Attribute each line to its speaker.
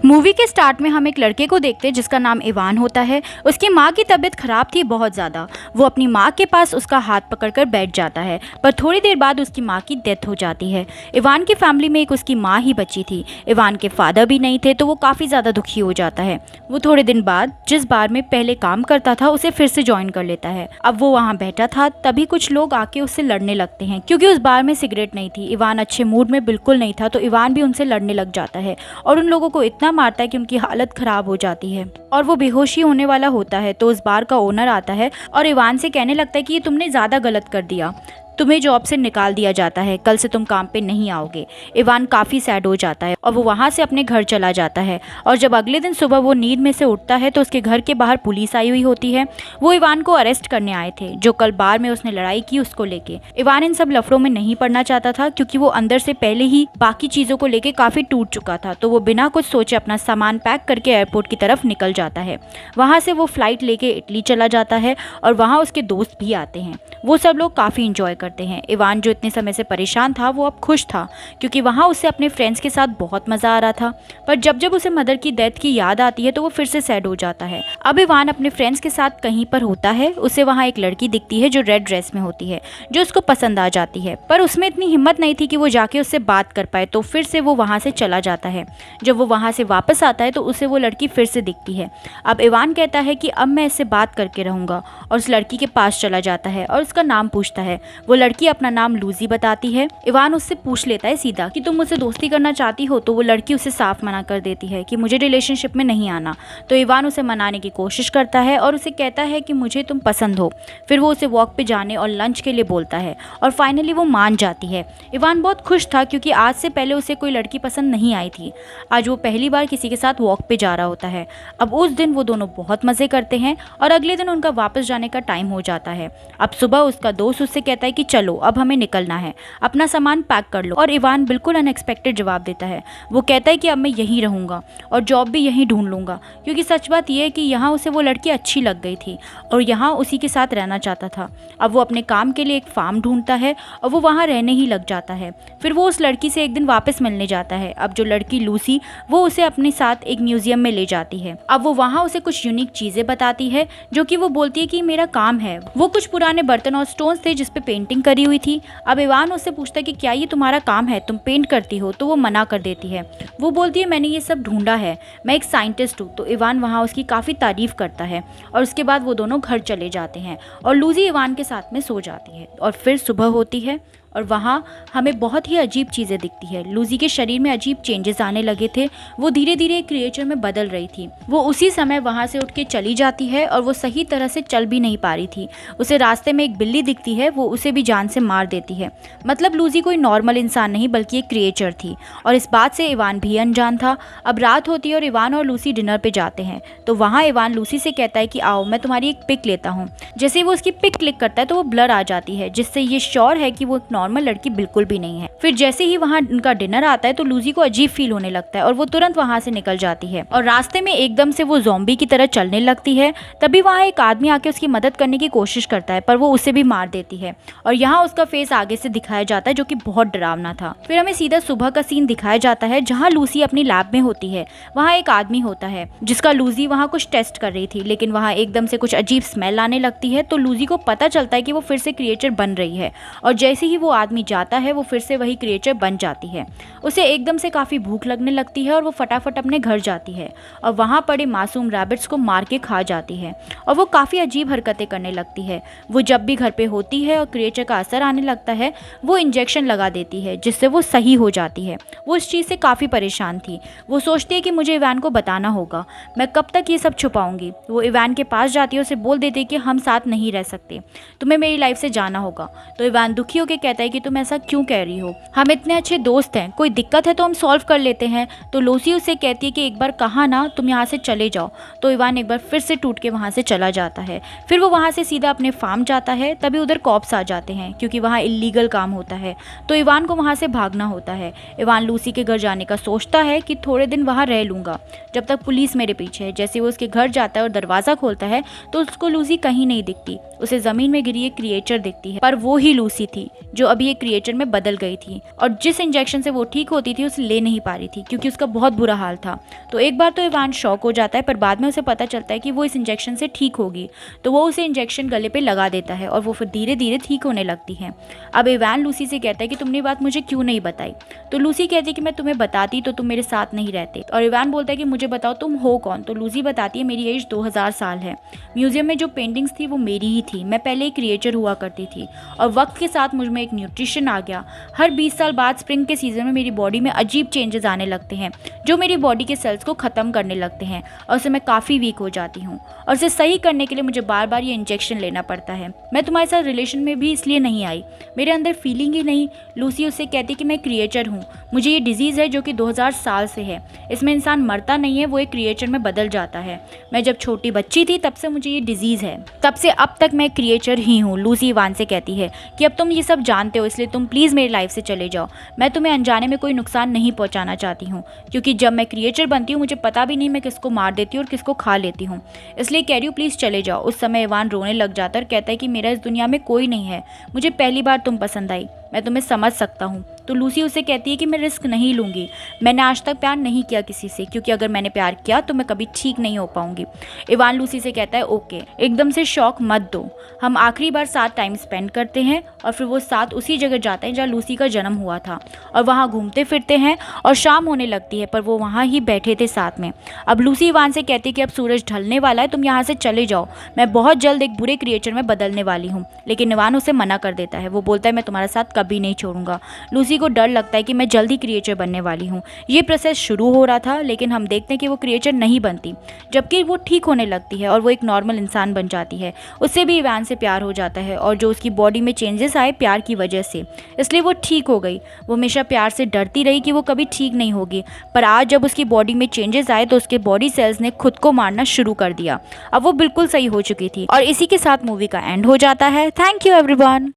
Speaker 1: Movie के start में हम एक लड़के को देखते हैं जिसका नाम इवान होता है। उसकी माँ की तबीयत खराब थी बहुत ज़्यादा। वो अपनी माँ के पास उसका हाथ पकड़कर बैठ जाता है, पर थोड़ी देर बाद उसकी माँ की डेथ हो जाती है। इवान की फैमिली में एक उसकी माँ ही बची थी। इवान के फादर भी नहीं थे, तो वो काफ़ी ज़्यादा दुखी हो जाता है। वो थोड़े दिन बाद जिस बार में पहले काम करता था उसे फिर से ज्वाइन कर लेता है। अब वो वहाँ बैठा था, तभी कुछ लोग आके उससे लड़ने लगते हैं क्योंकि उस बार में सिगरेट नहीं थी। इवान अच्छे मूड में बिल्कुल नहीं था, तो इवान भी उनसे लड़ने लग जाता है और उन लोगों को इतना मारता है कि उनकी हालत खराब हो जाती है और वो बेहोशी होने वाला होता है। तो उस बार का ओनर आता है और इवान से कहने लगता है कि ये तुमने ज़्यादा गलत कर दिया, तुम्हें जॉब से निकाल दिया जाता है, कल से तुम काम पे नहीं आओगे। इवान काफ़ी सैड हो जाता है और वो वहाँ से अपने घर चला जाता है। और जब अगले दिन सुबह वो नींद में से उठता है तो उसके घर के बाहर पुलिस आई हुई होती है। वो इवान को अरेस्ट करने आए थे, जो कल बार में उसने लड़ाई की उसको लेके। इवान इन सब लफड़ों में नहीं पड़ना चाहता था क्योंकि वो अंदर से पहले ही बाकी चीज़ों को लेके काफ़ी टूट चुका था। तो वो बिना कुछ सोचे अपना सामान पैक करके एयरपोर्ट की तरफ निकल जाता है। वहाँ से वो फ्लाइट लेके इटली चला जाता है और वहाँ उसके दोस्त भी आते हैं। वो सब लोग काफ़ी इंजॉय करते हैं। इवान जो इतने समय से परेशान था वो अब खुश था क्योंकि वहाँ उसे अपने फ्रेंड्स के साथ बहुत मज़ा आ रहा था। पर जब जब उसे मदर की डेथ की याद आती है तो वो फिर से सैड हो जाता है। अब इवान अपने फ्रेंड्स के साथ कहीं पर होता है, उसे वहाँ एक लड़की दिखती है जो रेड ड्रेस में होती है, जो उसको पसंद आ जाती है। पर उसमें इतनी हिम्मत नहीं थी कि वो जाके उससे बात कर पाए, तो फिर से वो वहाँ से चला जाता है। जब वो वहाँ से वापस आता है तो उसे वो लड़की फिर से दिखती है। अब इवान कहता है कि अब मैं इससे बात करके रहूँगा और उस लड़की के पास चला जाता है और उसका नाम पूछता है। वो लड़की अपना नाम लूजी बताती है। इवान उससे पूछ लेता है सीधा कि तुम मुझसे दोस्ती करना चाहती हो, तो वो लड़की उसे साफ मना कर देती है कि मुझे रिलेशनशिप में नहीं आना। तो इवान उसे मनाने की कोशिश करता है और उसे कहता है कि मुझे तुम पसंद हो। फिर वो उसे वॉक पे जाने और लंच के लिए बोलता है और फाइनली वो मान जाती है। इवान बहुत खुश था क्योंकि आज से पहले उसे कोई लड़की पसंद नहीं आई थी। आज वो पहली बार किसी के साथ वॉक पे जा रहा होता है। अब उस दिन वो दोनों बहुत मज़े करते हैं और अगले दिन उनका वापस जाने का टाइम हो जाता है। अब सुबह उसका दोस्त उससे कहता है कि चलो अब हमें निकलना है, अपना सामान पैक कर लो। और इवान बिल्कुल अनएक्सपेक्टेड जवाब देता है। वो कहता है कि अब मैं यहीं रहूँगा और जॉब भी यहीं ढूंढ लूँगा, क्योंकि सच बात यह है कि यहाँ उसे वो लड़की अच्छी लग गई थी और यहाँ उसी के साथ रहना चाहता था। अब वो अपने काम के लिए एक फार्म ढूंढता है और वो वहाँ रहने ही लग जाता है। फिर वो उस लड़की से एक दिन वापस मिलने जाता है। अब जो लड़की लूसी, वो उसे अपने साथ एक म्यूजियम में ले जाती है। अब वो वहाँ उसे कुछ यूनिक चीज़ें बताती है, जो कि वो बोलती है कि मेरा काम है। वो कुछ पुराने बर्तन और स्टोन्स थे जिसपे पेंटिंग करी हुई थी। अब इवान उससे पूछता है कि क्या ये तुम्हारा काम है, तुम पेंट करती हो? तो वो मना कर देती है। वो बोलती है मैंने ये सब ढूंढा है, मैं एक साइंटिस्ट हूँ। तो इवान वहाँ उसकी काफ़ी तारीफ करता है और उसके बाद वो दोनों घर चले जाते हैं और लूजी इवान के साथ में सो जाती है। और फिर सुबह होती है और वहाँ हमें बहुत ही अजीब चीज़ें दिखती है। लूजी के शरीर में अजीब चेंजेस आने लगे थे। वो धीरे धीरे एक क्रिएचर में बदल रही थी। वो उसी समय वहाँ से उठ के चली जाती है और वो सही तरह से चल भी नहीं पा रही थी। उसे रास्ते में एक बिल्ली दिखती है, वो उसे भी जान से मार देती है। मतलब लूजी कोई नॉर्मल इंसान नहीं बल्कि एक क्रिएचर थी और इस बात से इवान भी अनजान था। अब रात होती है और इवान और लूसी डिनर पे जाते हैं। तो वहाँ इवान लूसी से कहता है कि आओ मैं तुम्हारी एक पिक लेता हूँ। जैसे ही वो उसकी पिक क्लिक करता है तो वो ब्लर आ जाती है, जिससे ये श्योर है कि वो नॉर्मल लड़की बिल्कुल भी नहीं है। फिर जैसे ही वहाँ उनका डिनर आता है तो लूजी को अजीब फील होने लगता है और वो तुरंत वहाँ से निकल जाती है और रास्ते में एकदम से वो ज़ॉम्बी की तरह चलने लगती है। तभी वहाँ एक आदमी आके उसकी मदद करने की कोशिश करता है, पर वो उसे भी मार देती है और यहाँ उसका फेस आगे से दिखाया जाता है, जो कि बहुत डरावना था। फिर हमें सीधा सुबह का सीन दिखाया जाता है जहाँ लूसी अपनी लैब में होती है। वहाँ एक आदमी होता है जिसका लूजी वहाँ कुछ टेस्ट कर रही थी, लेकिन वहाँ एकदम से कुछ अजीब स्मेल आने लगती है। तो लूजी को पता चलता है कि वो फिर से क्रिएचर बन रही है और जैसे ही वो आदमी जाता है वो फिर से वही क्रिएचर बन जाती है। उसे एकदम से काफ़ी भूख लगने लगती है और वो फटाफट अपने घर जाती है और वहाँ पड़े मासूम रैबिट्स को मार के खा जाती है और वो काफ़ी अजीब हरकतें करने लगती है। वो जब भी घर पे होती है और क्रिएचर का असर आने लगता है वो इंजेक्शन लगा देती है, जिससे वो सही हो जाती है। वो इस चीज़ से काफ़ी परेशान थी। वो सोचती है कि मुझे इवान को बताना होगा, मैं कब तक ये सब छुपाऊंगी। वो इवान के पास जाती है, उसे बोल देती है कि हम साथ नहीं रह सकते, तुम्हें मेरी लाइफ से जाना होगा। तो इवान दुखी होकर कहता है कि तुम ऐसा क्यों कह रही हो, हम इतने अच्छे दोस्त हैं, कोई दिक्कत है तो हम सॉल्व कर लेते हैं। तो लूसी उसे कहती है कि एक बार कहा ना तुम यहाँ से चले जाओ। तो इवान एक बार फिर से टूट के वहाँ से चला जाता है। फिर वो वहाँ से सीधा अपने फार्म जाता है। तभी उधर कॉप्स आ जाते हैं क्योंकि वहाँ इलीगल काम होता है, तो इवान को वहाँ से भागना होता है। इवान लूसी के घर जाने का सोचता है कि थोड़े दिन वहाँ रह लूँगा जब तक पुलिस मेरे पीछे है। जैसे वो उसके घर जाता है और दरवाज़ा खोलता है तो उसको लूसी कहीं नहीं दिखती। उसे ज़मीन में गिरी एक क्रिएचर दिखती है, पर वो ही लूसी थी जो अभी एक क्रिएचर में बदल गई थी और जिस इंजेक्शन से वो ठीक होती थी उसे ले नहीं पा रही थी क्योंकि उसका बहुत बुरा हाल था। तो एक बार तो इवान शॉक हो जाता है, पर बाद में उसे पता चलता है कि वो इस इंजेक्शन से ठीक होगी, तो वो उसे इंजेक्शन गले पे लगा देता है और वो फिर धीरे धीरे ठीक होने लगती है। अब इवान लूसी से कहता है कि तुमने बात मुझे क्यों नहीं बताई। तो लूसी कहती है कि मैं तुम्हें बताती तो तुम मेरे साथ नहीं रहते। और इवान बोलता है कि मुझे बताओ तुम हो कौन। तो लूसी बताती है मेरी एज 2000 साल है, म्यूजियम में जो पेंटिंग्स थी वो मेरी ही थी, मैं पहले एक क्रिएचर हुआ करती थी और वक्त के साथ मुझ में एक न्यूट्रिशन आ गया। हर 20 साल बाद स्प्रिंग के सीजन में मेरी बॉडी में अजीब चेंजेस आने लगते हैं जो मेरी बॉडी के सेल्स को ख़त्म करने लगते हैं और उससे मैं काफ़ी वीक हो जाती हूँ और उसे सही करने के लिए मुझे बार बार ये इंजेक्शन लेना पड़ता है। मैं तुम्हारे साथ रिलेशन में भी इसलिए नहीं आई, मेरे अंदर फीलिंग ही नहीं। लूसी उससे कहती कि मैं क्रिएचर हूँ, मुझे ये डिजीज़ है जो कि 2000 साल से है, इसमें इंसान मरता नहीं है, वो एक क्रिएचर में बदल जाता है। मैं जब छोटी बच्ची थी तब से मुझे ये डिजीज़ है, तब से अब तक मैं क्रिएचर ही हूँ। लूसी इवान से कहती है कि अब तुम ये सब जानते हो इसलिए तुम प्लीज़ मेरी लाइफ से चले जाओ, मैं तुम्हें अनजाने में कोई नुकसान नहीं पहुँचाना चाहती हूँ क्योंकि जब मैं क्रिएचर बनती हूँ मुझे पता भी नहीं मैं किसको मार देती हूँ और किसको खा लेती हूँ, इसलिए कह रही हूँ प्लीज़ चले जाओ। उस समय इवान रोने लग जाता है और कहता है कि मेरा इस दुनिया में कोई नहीं है, मुझे पहली बार तुम पसंद आई, मैं तुम्हें समझ सकता हूँ। तो लूसी उसे कहती है कि मैं रिस्क नहीं लूँगी, मैंने आज तक प्यार नहीं किया किसी से क्योंकि अगर मैंने प्यार किया तो मैं कभी ठीक नहीं हो पाऊंगी। इवान लूसी से कहता है ओके, एकदम से शौक मत दो, हम आखिरी बार साथ टाइम स्पेंड करते हैं और फिर वो साथ उसी जगह जाते हैं जहाँ लूसी का जन्म हुआ था और वहाँ घूमते फिरते हैं और शाम होने लगती है पर वो वहाँ ही बैठे थे साथ में। अब लूसी इवान से कहती है कि अब सूरज ढलने वाला है, तुम यहाँ से चले जाओ, मैं बहुत जल्द एक बुरे क्रिएचर में बदलने वाली हूँ। लेकिन इवान उसे मना कर देता है, वो बोलता है मैं तुम्हारे साथ कभी नहीं छोड़ूंगा। लूसी को डर लगता है कि मैं जल्दी क्रिएचर बनने वाली हूँ। ये प्रोसेस शुरू हो रहा था लेकिन हम देखते हैं कि वो क्रिएचर नहीं बनती, जबकि वो ठीक होने लगती है और वो एक नॉर्मल इंसान बन जाती है। उससे भी इवान से प्यार हो जाता है और जो उसकी बॉडी में चेंजेस आए प्यार की वजह से, इसलिए वो ठीक हो गई। वो हमेशा प्यार से डरती रही कि वो कभी ठीक नहीं होगी, पर आज जब उसकी बॉडी में चेंजेस आए तो उसके बॉडी सेल्स ने खुद को मारना शुरू कर दिया। अब वो बिल्कुल सही हो चुकी थी और इसी के साथ मूवी का एंड हो जाता है। Thank you everyone.